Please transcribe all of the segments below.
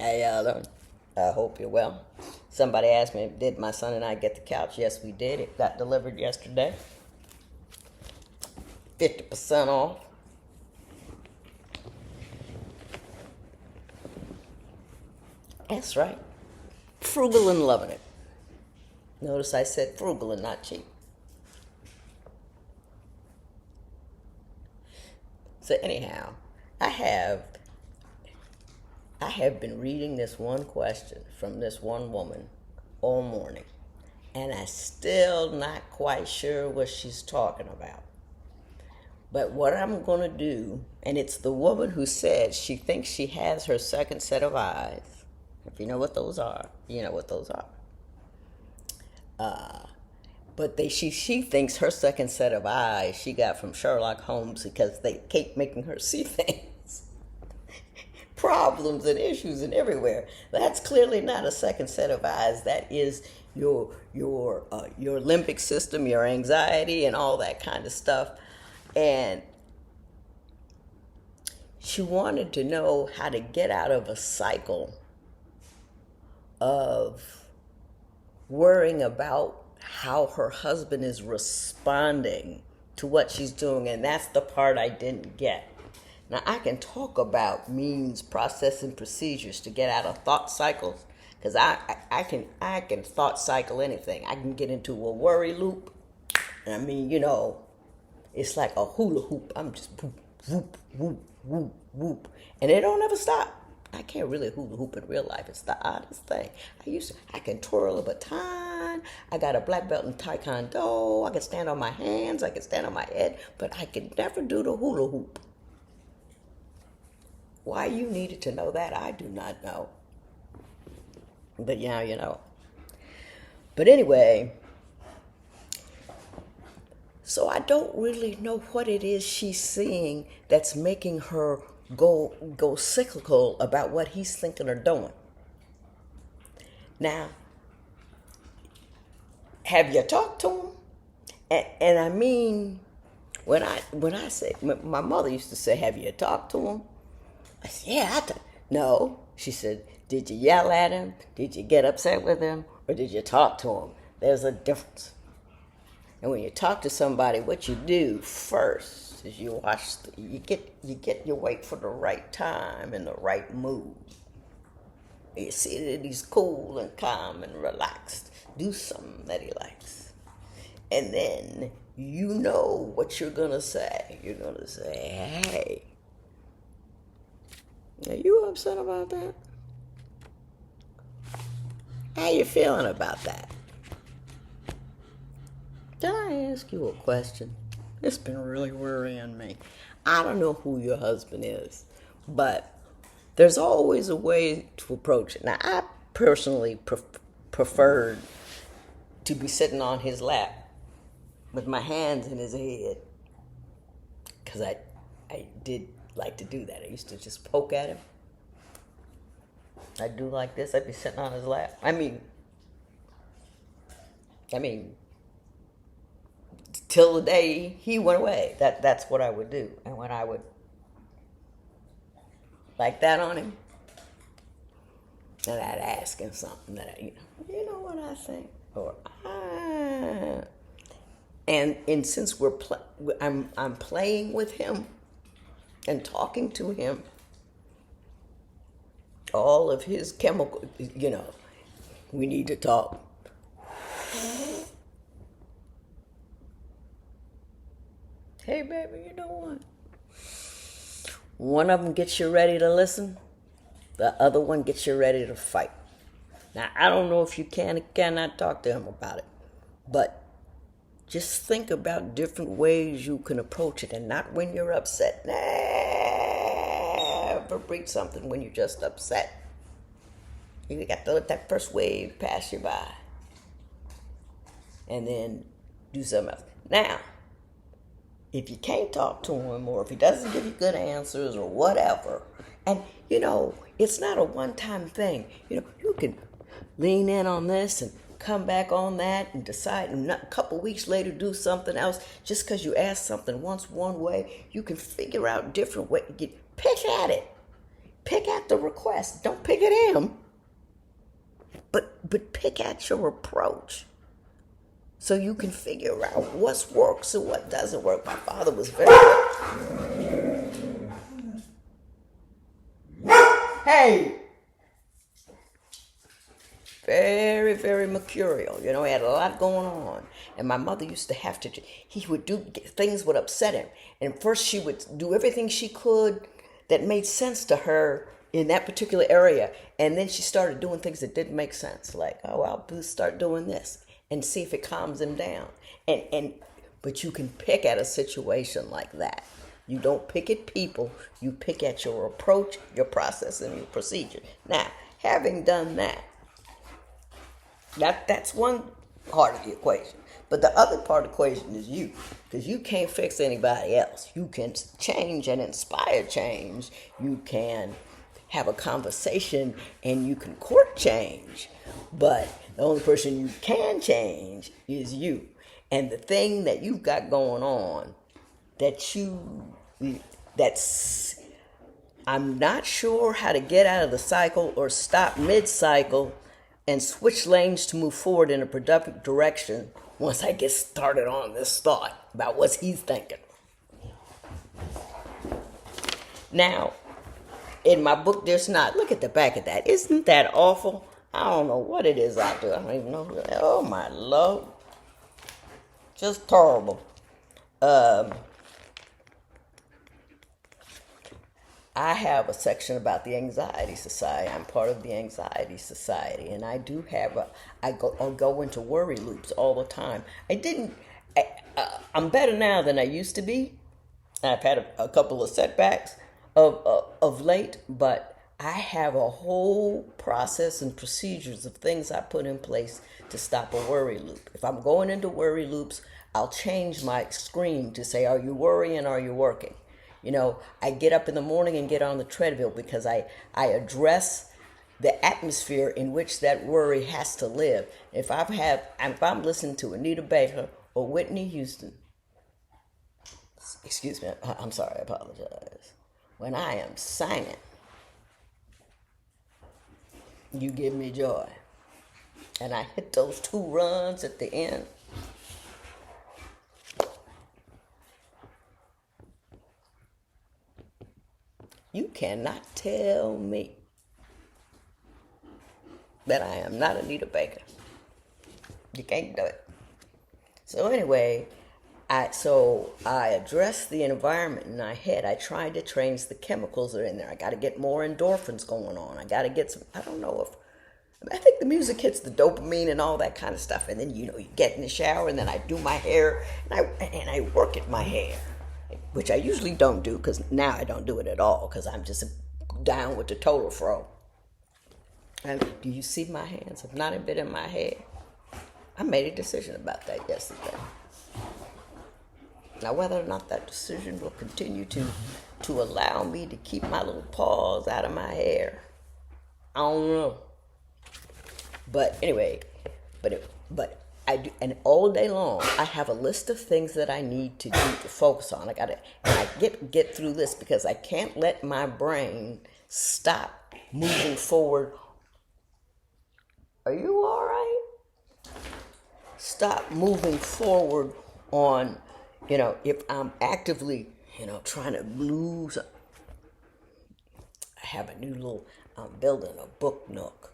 Hey, I hope you're well. Somebody asked me, did my son and I get the couch? Yes, we did. It got delivered yesterday. 50% off. That's right. Frugal and loving it. Notice I said frugal and not cheap. So anyhow, I have I have been reading this one question from this one woman all morning, and I'm still not quite sure what she's talking about. But what I'm going to do, and it's the woman who said she thinks she has her second set of eyes. If you know what those are, you know what those are. She thinks her second set of eyes she got from Sherlock Holmes because they keep making her see things, problems and issues and everywhere. That's clearly not a second set of eyes. That is your limbic system, your anxiety, and all that kind of stuff. And she wanted to know how to get out of a cycle of worrying about how her husband is responding to what she's doing, and that's the part I didn't get. Now, I can talk about means, process, and procedures to get out of thought cycles, because I can thought cycle anything. I can get into a worry loop, and I mean, it's like a hula hoop. I'm just whoop, whoop, whoop, whoop, whoop, and it don't ever stop. I can't really hula hoop in real life. It's the oddest thing. I can twirl a baton. I got a black belt in Taekwondo. I can stand on my hands. I can stand on my head. But I can never do the hula hoop. Why you needed to know that, I do not know. But yeah, you know. But anyway, so I don't really know what it is she's seeing that's making her go cyclical about what he's thinking or doing. Now, have you talked to him? And I mean, when I say, my mother used to say, have you talked to him? I said, yeah, no. She said, did you yell at him? Did you get upset with him? Or did you talk to him? There's a difference. And when you talk to somebody, what you do first is you wait for the right time and the right mood. You see that he's cool and calm and relaxed. Do something that he likes. And then you know what you're going to say. You're going to say, hey, are you upset about that? How you feeling about that? Can I ask you a question? It's been really worrying me. I don't know who your husband is, but there's always a way to approach it. Now, I personally preferred to be sitting on his lap with my hands in his head, because I did like to do that. I used to just poke at him. I'd do like this. I'd be sitting on his lap. I mean, till the day he went away. That's what I would do. And when I would like that on him, and I'd ask him something that you know what I think, or and since I'm playing with him and talking to him, all of his chemical, we need to talk. Hey, baby, you know what? One of them gets you ready to listen. The other one gets you ready to fight. Now, I don't know if you can or cannot talk to him about it, but just think about different ways you can approach it, and not when you're upset. Never breach something when you're just upset. You got to let that first wave pass you by, and then do something else. Now, if you can't talk to him, or if he doesn't give you good answers or whatever, and it's not a one-time thing. You can lean in on this and come back on that and decide, and a couple weeks later do something else. Just because you ask something once one way, you can figure out different ways. Pick at it. pick at the request. Don't pick at him. But pick at your approach. So you can figure out what works and what doesn't work. My father was very... Hey! Very, very mercurial. He had a lot going on. And my mother used to have to... He would do... Things would upset him. And first she would do everything she could that made sense to her in that particular area. And then she started doing things that didn't make sense. Like, oh, I'll start doing this and see if it calms him down. But you can pick at a situation like that. You don't pick at people. You pick at your approach, your process, and your procedure. Now, having done that, that's one part of the equation. But the other part of the equation is you. Because you can't fix anybody else. You can change and inspire change. You can have a conversation and you can court change. But the only person you can change is you. And the thing that you've got going on that's I'm not sure how to get out of the cycle or stop mid-cycle and switch lanes to move forward in a productive direction once I get started on this thought about what he's thinking. Now, in my book, there's not. Look at the back of that. Isn't that awful? I don't know what it is out there. I don't even know. Oh, my Lord. Just terrible. I have a section about the Anxiety Society. I'm part of the Anxiety Society, and I do have I'll go into worry loops all the time. I'm better now than I used to be. I've had a couple of setbacks of late, but I have a whole process and procedures of things I put in place to stop a worry loop. If I'm going into worry loops, I'll change my screen to say, are you worrying, are you working? I get up in the morning and get on the treadmill because I address the atmosphere in which that worry has to live. If I'm listening to Anita Baker or Whitney Houston, excuse me, I'm sorry, I apologize. When I am singing, you give me joy. And I hit those 2 runs at the end. You cannot tell me that I am not Anita Baker. You can't do it. So anyway, I address the environment in my head. I tried to change the chemicals that are in there. I got to get more endorphins going on. I got to get some, I don't know I think the music hits the dopamine and all that kind of stuff. And then, you get in the shower and then I do my hair and I work at my hair, which I usually don't do because now I don't do it at all because I'm just down with the total fro. And do you see my hands? I've not been in my hair. I made a decision about that yesterday. Now, whether or not that decision will continue to allow me to keep my little paws out of my hair, I don't know. But anyway, but I do, and all day long I have a list of things that I need to do to focus on. I get through this because I can't let my brain stop moving forward. Are you all right? Stop moving forward on, if I'm actively, trying to lose. I have a new little, I'm building a book nook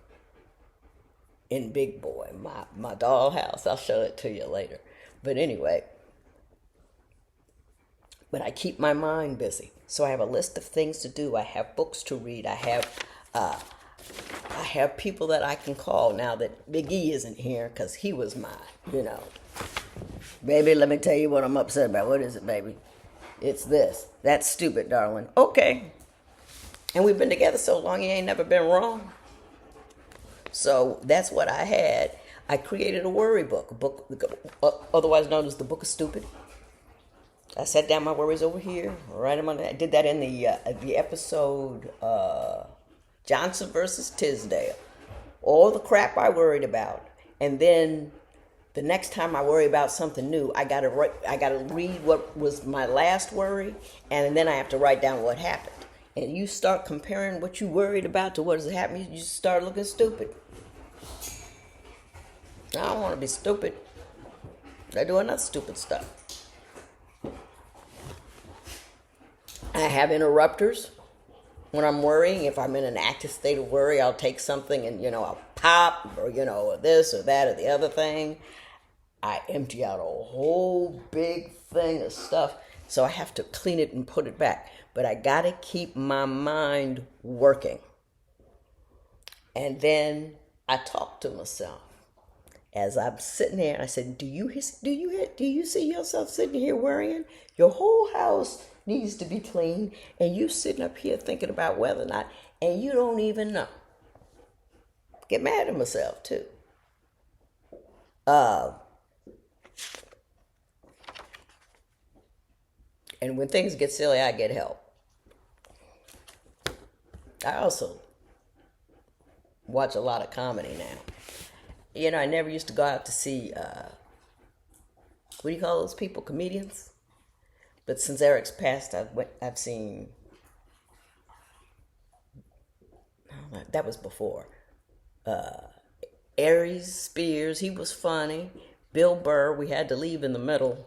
in Big Boy, my dollhouse. I'll show it to you later. But anyway, but I keep my mind busy. So I have a list of things to do. I have books to read. I have people that I can call now that Big E isn't here because he was mine, Baby, let me tell you what I'm upset about. What is it, baby? It's this. That's stupid, darling. Okay. And we've been together so long, you ain't never been wrong. So that's what I had. I created a worry book, otherwise known as the Book of Stupid. I set down my worries over here, write them on. I did that in the episode Johnson versus Tisdale. All the crap I worried about, and then the next time I worry about something new, I gotta read what was my last worry, and then I have to write down what happened. and you start comparing what you worried about to what is happening, you just start looking stupid. I don't want to be stupid. I do enough stupid stuff. I have interrupters when I'm worrying. If I'm in an active state of worry, I'll take something and, I'll pop or, this or that or the other thing. I empty out a whole big thing of stuff. So I have to clean it and put it back. But I got to keep my mind working. And then I talk to myself as I'm sitting there. I said, do you see yourself sitting here worrying? Your whole house needs to be clean, and you sitting up here thinking about whether or not, and you don't even know. Get mad at myself too. And when things get silly, I get help. I also watch a lot of comedy now. I never used to go out to see, what do you call those people, comedians? But since Eric's passed, I've seen, that was before. Aries Spears, he was funny. Bill Burr, we had to leave in the middle.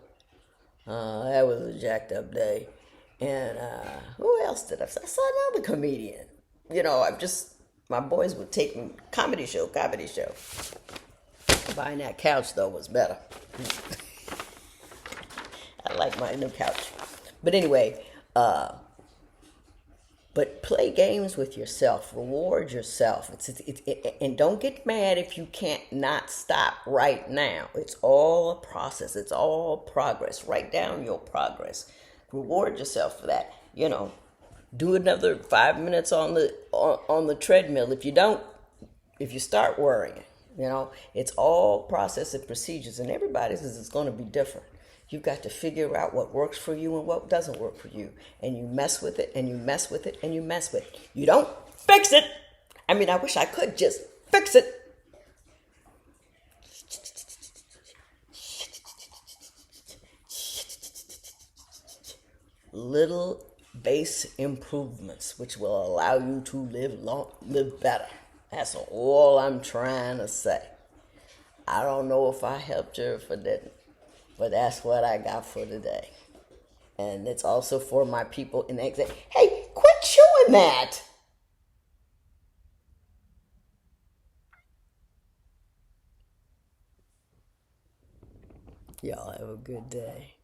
That was a jacked up day. And who else did I see? I saw another comedian. My boys would take me, comedy show. Buying that couch, though, was better. I like my new couch. But anyway, but play games with yourself. Reward yourself. And don't get mad if you can't not stop right now. It's all a process. It's all progress. Write down your progress. Reward yourself for that. Do another 5 minutes on the treadmill. If you start worrying, it's all process and procedures, and everybody's is going to be different. You've got to figure out what works for you and what doesn't work for you. And you mess with it, and you mess with it, and you mess with it. You don't fix it. I wish I could just fix it. Little base improvements, which will allow you to live better. That's all I'm trying to say. I don't know if I helped you or if I didn't. But that's what I got for today. And it's also for my people in exit. Hey, quit chewing that! Y'all have a good day.